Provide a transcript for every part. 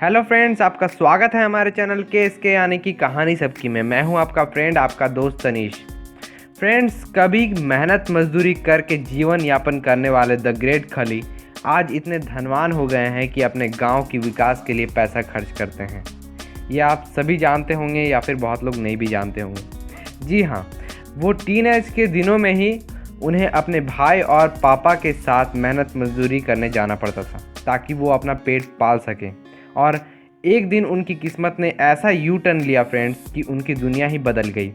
Hello friends, आपका स्वागत है हमारे चैनल के इसके यानी कि कहानी सबकी में। मैं हूं आपका फ्रेंड, आपका दोस्त तनीश। फ्रेंड्स, कभी मेहनत मजदूरी करके जीवन यापन करने वाले द ग्रेट खली आज इतने धनवान हो गए हैं कि अपने गांव की विकास के लिए पैसा खर्च करते हैं। ये आप सभी जानते होंगे या फिर बहुत लोग नहीं भी जानते होंगे। जी हाँ, वो टीनेज के दिनों में ही उन्हें अपने भाई और पापा के साथ मेहनत मजदूरी करने जाना पड़ता था ताकि वो अपना पेट पाल सकें। और एक दिन उनकी किस्मत ने ऐसा यू टर्न लिया फ्रेंड्स कि उनकी दुनिया ही बदल गई।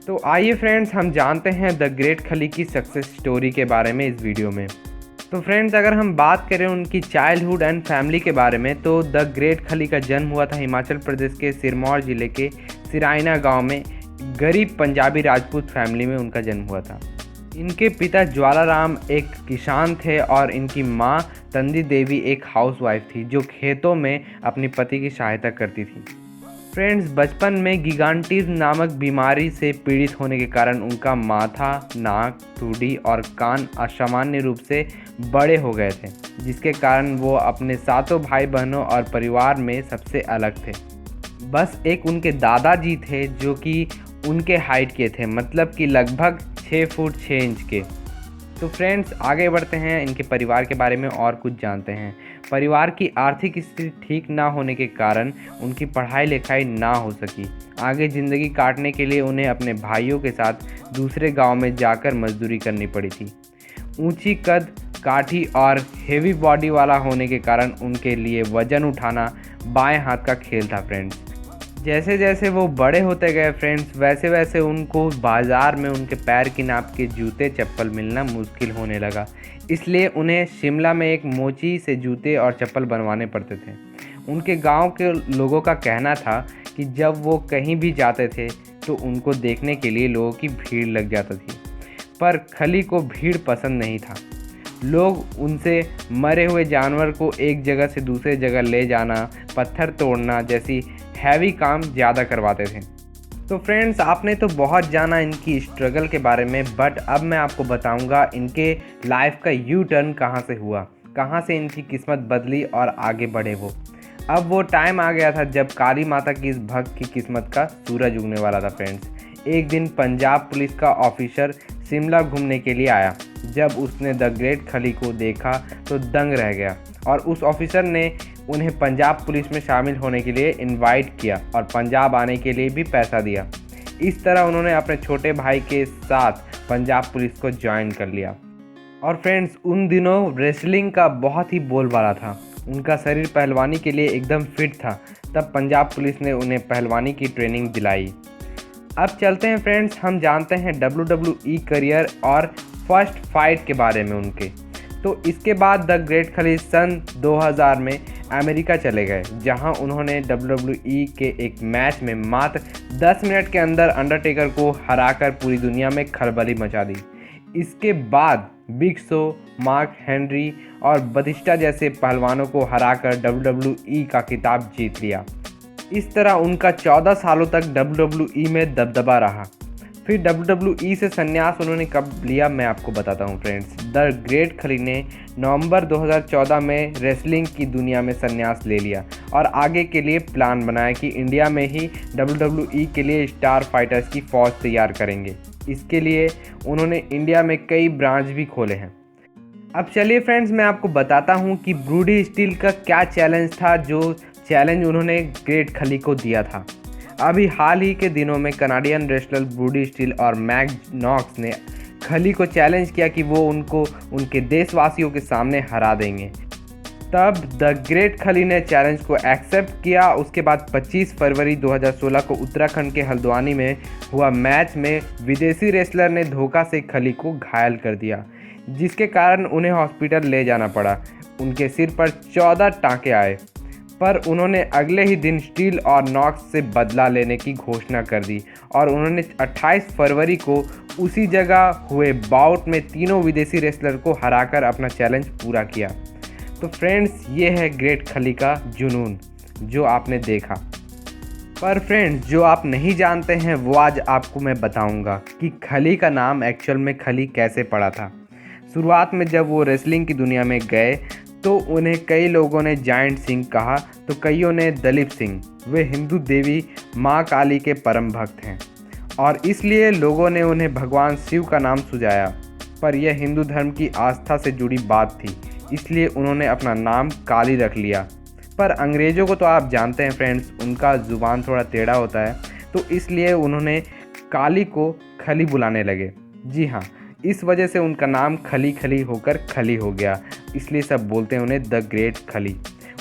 तो आइए फ्रेंड्स, हम जानते हैं द ग्रेट खली की सक्सेस स्टोरी के बारे में इस वीडियो में। तो फ्रेंड्स, अगर हम बात करें उनकी चाइल्डहुड एंड फैमिली के बारे में, तो द ग्रेट खली का जन्म हुआ था हिमाचल प्रदेश के सिरमौर ज़िले के सिराइना गांव में। गरीब पंजाबी राजपूत फैमिली में उनका जन्म हुआ था। इनके पिता ज्वालाराम एक किसान थे और इनकी माँ तंदी देवी एक हाउसवाइफ थी जो खेतों में अपने पति की सहायता करती थी। फ्रेंड्स, बचपन में गिगांटीज नामक बीमारी से पीड़ित होने के कारण उनका माथा, नाक, ठुड्डी और कान असामान्य रूप से बड़े हो गए थे, जिसके कारण वो अपने सातों भाई बहनों और परिवार में सबसे अलग थे। बस एक उनके दादाजी थे जो कि उनके हाइट के थे, मतलब कि लगभग 6 फुट 6 इंच के। तो फ्रेंड्स, आगे बढ़ते हैं, इनके परिवार के बारे में और कुछ जानते हैं। परिवार की आर्थिक स्थिति ठीक ना होने के कारण उनकी पढ़ाई लिखाई ना हो सकी। आगे ज़िंदगी काटने के लिए उन्हें अपने भाइयों के साथ दूसरे गांव में जाकर मजदूरी करनी पड़ी थी। ऊंची कद काठी और हेवी बॉडी वाला होने के कारण उनके लिए वजन उठाना बाएं हाथ का खेल था फ्रेंड्स। जैसे जैसे वो बड़े होते गए फ्रेंड्स, वैसे वैसे उनको बाज़ार में उनके पैर की नाप के जूते चप्पल मिलना मुश्किल होने लगा। इसलिए उन्हें शिमला में एक मोची से जूते और चप्पल बनवाने पड़ते थे। उनके गांव के लोगों का कहना था कि जब वो कहीं भी जाते थे तो उनको देखने के लिए लोगों की भीड़ लग जाती थी। पर खली को भीड़ पसंद नहीं था। लोग उनसे मरे हुए जानवर को एक जगह से दूसरे जगह ले जाना, पत्थर तोड़ना जैसी हैवी काम ज़्यादा करवाते थे। तो फ्रेंड्स, आपने तो बहुत जाना इनकी स्ट्रगल के बारे में, बट अब मैं आपको बताऊंगा इनके लाइफ का यू टर्न कहाँ से हुआ, कहाँ से इनकी किस्मत बदली और आगे बढ़े वो। अब वो टाइम आ गया था जब काली माता की इस भक्त की किस्मत का सूरज उगने वाला था फ्रेंड्स। एक दिन पंजाब पुलिस का ऑफिसर शिमला घूमने के लिए आया। जब उसने द ग्रेट खली को देखा तो दंग रह गया और उस ऑफिसर ने उन्हें पंजाब पुलिस में शामिल होने के लिए इनवाइट किया और पंजाब आने के लिए भी पैसा दिया। इस तरह उन्होंने अपने छोटे भाई के साथ पंजाब पुलिस को ज्वाइन कर लिया। और फ्रेंड्स, उन दिनों रेसलिंग का बहुत ही बोलबाला था। उनका शरीर पहलवानी के लिए एकदम फिट था। तब पंजाब पुलिस ने उन्हें पहलवानी की ट्रेनिंग दिलाई। अब चलते हैं फ्रेंड्स, हम जानते हैं WWE करियर और फर्स्ट फाइट के बारे में उनके। तो इसके बाद द ग्रेट खली सन 2000 में अमेरिका चले गए, जहां उन्होंने WWE के एक मैच में मात्र 10 मिनट के अंदर अंडरटेकर को हराकर पूरी दुनिया में खलबली मचा दी। इसके बाद बिग शो, मार्क हेनरी और बतिस्टा जैसे पहलवानों को हराकर WWE का खिताब जीत लिया। इस तरह उनका 14 सालों तक WWE में दबदबा रहा। फिर WWE से संन्यास उन्होंने कब लिया, मैं आपको बताता हूँ फ्रेंड्स। द ग्रेट खली ने नवंबर 2014 में रेसलिंग की दुनिया में संन्यास ले लिया और आगे के लिए प्लान बनाया कि इंडिया में ही WWE के लिए स्टार फाइटर्स की फौज तैयार करेंगे। इसके लिए उन्होंने इंडिया में कई ब्रांच भी खोले हैं। अब चलिए फ्रेंड्स, मैं आपको बताता हूँ कि ब्रूडी स्टील का क्या चैलेंज था, जो चैलेंज उन्होंने ग्रेट खली को दिया था। अभी हाल ही के दिनों में कनाडियन रेसलर ब्रूडी स्टील और मैक नॉक्स ने खली को चैलेंज किया कि वो उनको उनके देशवासियों के सामने हरा देंगे। तब द ग्रेट खली ने चैलेंज को एक्सेप्ट किया। उसके बाद 25 फरवरी 2016 को उत्तराखंड के हल्द्वानी में हुआ मैच में विदेशी रेसलर ने धोखा से खली को घायल कर दिया, जिसके कारण उन्हें हॉस्पिटल ले जाना पड़ा। उनके सिर पर 14 टाँके आए, पर उन्होंने अगले ही दिन स्टील और नॉक्स से बदला लेने की घोषणा कर दी और उन्होंने 28 फरवरी को उसी जगह हुए बाउट में तीनों विदेशी रेसलर को हराकर अपना चैलेंज पूरा किया। तो फ्रेंड्स, ये है ग्रेट खली का जुनून जो आपने देखा। पर फ्रेंड्स, जो आप नहीं जानते हैं वो आज आपको मैं बताऊंगा कि खली का नाम एक्चुअल में खली कैसे पड़ा था। शुरुआत में जब वो रेसलिंग की दुनिया में गए तो उन्हें कई लोगों ने जायंट सिंह कहा तो कईयों ने दलीप सिंह। वे हिंदू देवी माँ काली के परम भक्त हैं और इसलिए लोगों ने उन्हें भगवान शिव का नाम सुझाया, पर यह हिंदू धर्म की आस्था से जुड़ी बात थी, इसलिए उन्होंने अपना नाम काली रख लिया। पर अंग्रेज़ों को तो आप जानते हैं फ्रेंड्स, उनका ज़ुबान थोड़ा टेढ़ा होता है, तो इसलिए उन्होंने काली को खली बुलाने लगे। जी हाँ, इस वजह से उनका नाम खली खली होकर खली हो गया, इसलिए सब बोलते हैं उन्हें द ग्रेट खली।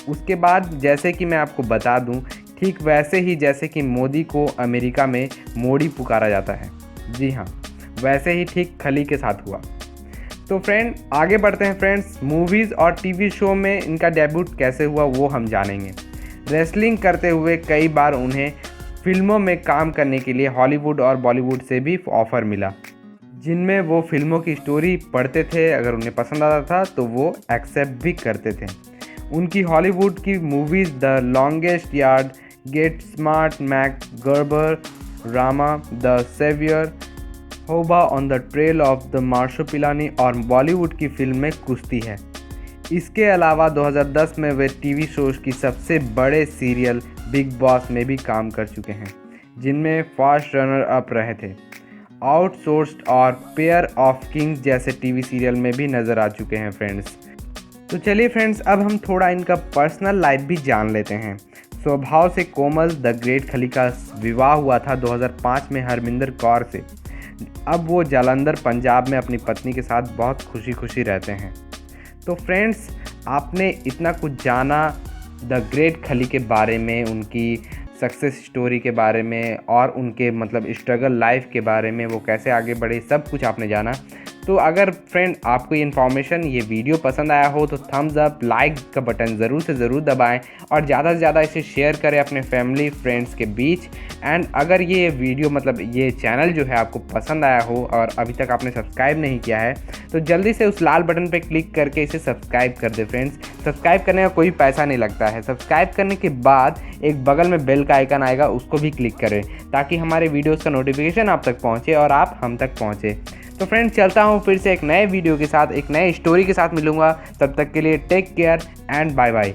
उसके बाद जैसे कि मैं आपको बता दूं, ठीक वैसे ही जैसे कि मोदी को अमेरिका में मोदी पुकारा जाता है, जी हाँ, वैसे ही ठीक खली के साथ हुआ। तो फ्रेंड आगे बढ़ते हैं फ्रेंड्स, मूवीज़ और टीवी शो में इनका डेब्यूट कैसे हुआ वो हम जानेंगे। रेसलिंग करते हुए कई बार उन्हें फिल्मों में काम करने के लिए हॉलीवुड और बॉलीवुड से भी ऑफ़र मिला, जिनमें वो फिल्मों की स्टोरी पढ़ते थे, अगर उन्हें पसंद आता था तो वो एक्सेप्ट भी करते थे। उनकी हॉलीवुड की movies the longest yard, get smart, MacGruber, Rama, the saviour, Houba on the trail of the Marsupilami और बॉलीवुड की फिल्म में कुश्ती है। इसके अलावा 2010 में वे टीवी शोज़ की सबसे बड़े सीरियल बिग बॉस में भी काम कर चुके हैं, जिनमें फास्ट रनर अप रहे थे। आउटसोर्स्ड और पेयर ऑफ किंग्स जैसे टीवी सीरियल में भी नज़र आ चुके हैं फ्रेंड्स। तो चलिए फ्रेंड्स, अब हम थोड़ा इनका पर्सनल लाइफ भी जान लेते हैं। स्वभाव से कोमल द ग्रेट खली का विवाह हुआ था 2005 में हरमिंदर कौर से। अब वो जालंधर पंजाब में अपनी पत्नी के साथ बहुत खुशी खुशी रहते हैं। तो फ्रेंड्स, आपने इतना कुछ जाना द ग्रेट खली के बारे में, उनकी सक्सेस स्टोरी के बारे में और उनके मतलब स्ट्रगल लाइफ के बारे में, वो कैसे आगे बढ़े, सब कुछ आपने जाना। तो अगर फ्रेंड आपको ये इन्फॉर्मेशन, ये वीडियो पसंद आया हो तो थम्स अप, लाइक का बटन ज़रूर से ज़रूर दबाएं और ज़्यादा से ज़्यादा इसे शेयर करें अपने फैमिली फ्रेंड्स के बीच। एंड अगर ये वीडियो मतलब ये चैनल जो है आपको पसंद आया हो और अभी तक आपने सब्सक्राइब नहीं किया है तो जल्दी से उस लाल बटन पर क्लिक करके इसे सब्सक्राइब कर दे फ्रेंड्स। सब्सक्राइब करने का कोई पैसा नहीं लगता है। सब्सक्राइब करने के बाद एक बगल में बेल का आइकन आएगा, उसको भी क्लिक करें ताकि हमारे वीडियोज़ का नोटिफिकेशन आप तक पहुँचे और आप हम तक पहुँचे। तो फ्रेंड्स चलता हूँ फिर से एक नए वीडियो के साथ, एक नए स्टोरी के साथ मिलूँगा। तब तक के लिए take care and bye bye.